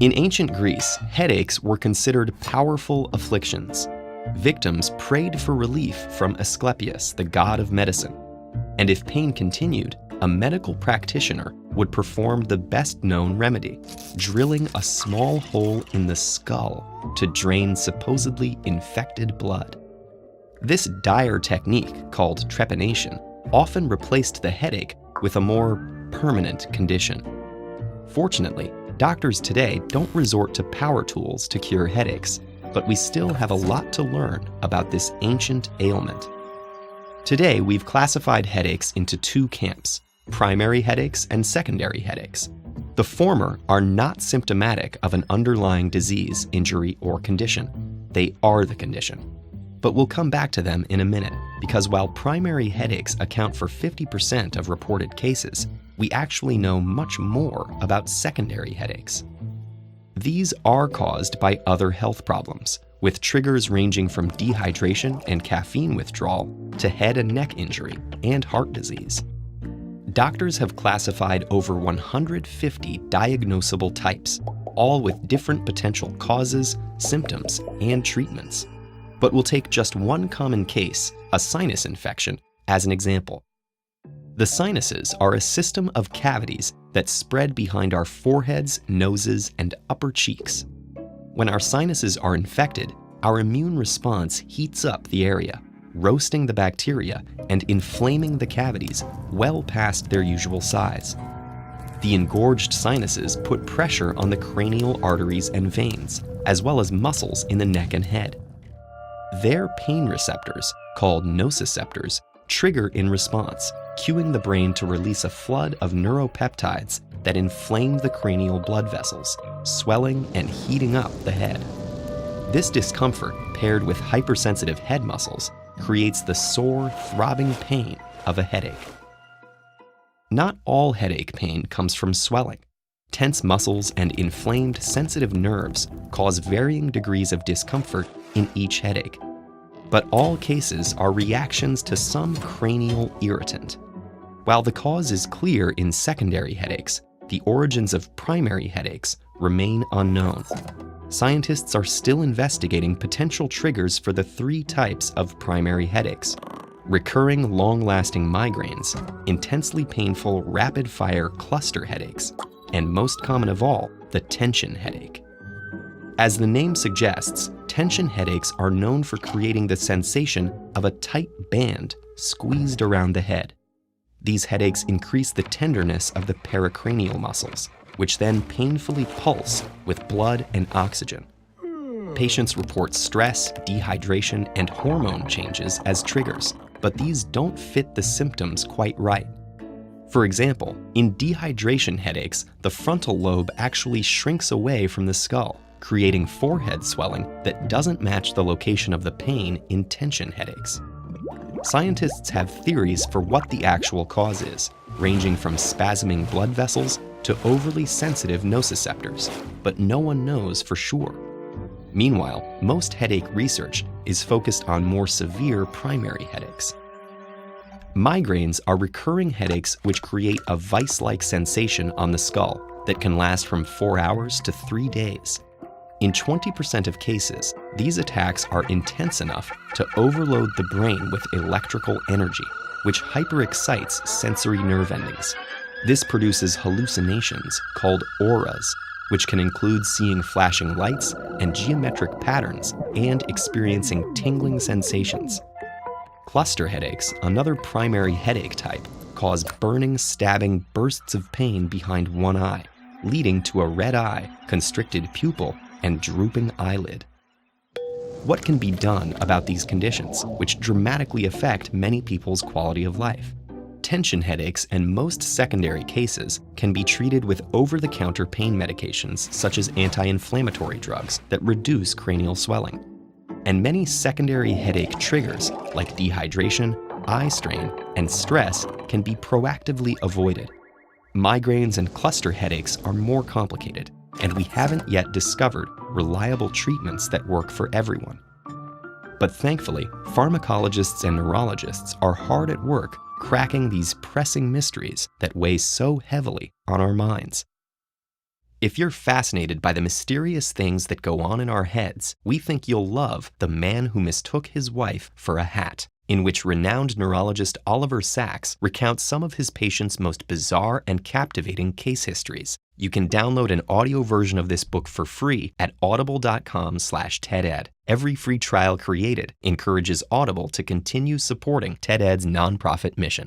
In ancient Greece, headaches were considered powerful afflictions. Victims prayed for relief from Asclepius, the god of medicine. And if pain continued, a medical practitioner would perform the best-known remedy, drilling a small hole in the skull to drain supposedly infected blood. This dire technique, called trepanation, often replaced the headache with a more permanent condition. Fortunately, doctors today don't resort to power tools to cure headaches, but we still have a lot to learn about this ancient ailment. Today, we've classified headaches into two camps: primary headaches and secondary headaches. The former are not symptomatic of an underlying disease, injury, or condition. They are the condition. But we'll come back to them in a minute, because while primary headaches account for 50% of reported cases, we actually know much more about secondary headaches. These are caused by other health problems, with triggers ranging from dehydration and caffeine withdrawal to head and neck injury and heart disease. Doctors have classified over 150 diagnosable types, all with different potential causes, symptoms, and treatments. But we'll take just one common case, a sinus infection, as an example. The sinuses are a system of cavities that spread behind our foreheads, noses, and upper cheeks. When our sinuses are infected, our immune response heats up the area, roasting the bacteria and inflaming the cavities well past their usual size. The engorged sinuses put pressure on the cranial arteries and veins, as well as muscles in the neck and head. Their pain receptors, called nociceptors, trigger in response, cueing the brain to release a flood of neuropeptides that inflame the cranial blood vessels, swelling and heating up the head. This discomfort, paired with hypersensitive head muscles, creates the sore, throbbing pain of a headache. Not all headache pain comes from swelling. Tense muscles and inflamed sensitive nerves cause varying degrees of discomfort in each headache. But all cases are reactions to some cranial irritant. While the cause is clear in secondary headaches, the origins of primary headaches remain unknown. Scientists are still investigating potential triggers for the three types of primary headaches: recurring long-lasting migraines, intensely painful rapid-fire cluster headaches, and most common of all, the tension headache. As the name suggests, tension headaches are known for creating the sensation of a tight band squeezed around the head. These headaches increase the tenderness of the pericranial muscles, which then painfully pulse with blood and oxygen. Patients report stress, dehydration, and hormone changes as triggers, but these don't fit the symptoms quite right. For example, in dehydration headaches, the frontal lobe actually shrinks away from the skull, creating forehead swelling that doesn't match the location of the pain in tension headaches. Scientists have theories for what the actual cause is, ranging from spasming blood vessels to overly sensitive nociceptors, but no one knows for sure. Meanwhile, most headache research is focused on more severe primary headaches. Migraines are recurring headaches which create a vice-like sensation on the skull that can last from 4 hours to 3 days. In 20% of cases, these attacks are intense enough to overload the brain with electrical energy, which hyperexcites sensory nerve endings. This produces hallucinations called auras, which can include seeing flashing lights and geometric patterns and experiencing tingling sensations. Cluster headaches, another primary headache type, cause burning, stabbing bursts of pain behind one eye, leading to a red eye, constricted pupil, and drooping eyelid. What can be done about these conditions, which dramatically affect many people's quality of life? Tension headaches and most secondary cases can be treated with over-the-counter pain medications such as anti-inflammatory drugs that reduce cranial swelling. And many secondary headache triggers like dehydration, eye strain, and stress can be proactively avoided. Migraines and cluster headaches are more complicated, and we haven't yet discovered reliable treatments that work for everyone. But thankfully, pharmacologists and neurologists are hard at work cracking these pressing mysteries that weigh so heavily on our minds. If you're fascinated by the mysterious things that go on in our heads, we think you'll love The Man Who Mistook His Wife for a Hat, in which renowned neurologist Oliver Sacks recounts some of his patients' most bizarre and captivating case histories. You can download an audio version of this book for free at audible.com/TEDEd. Every free trial created encourages Audible to continue supporting TEDEd's nonprofit mission.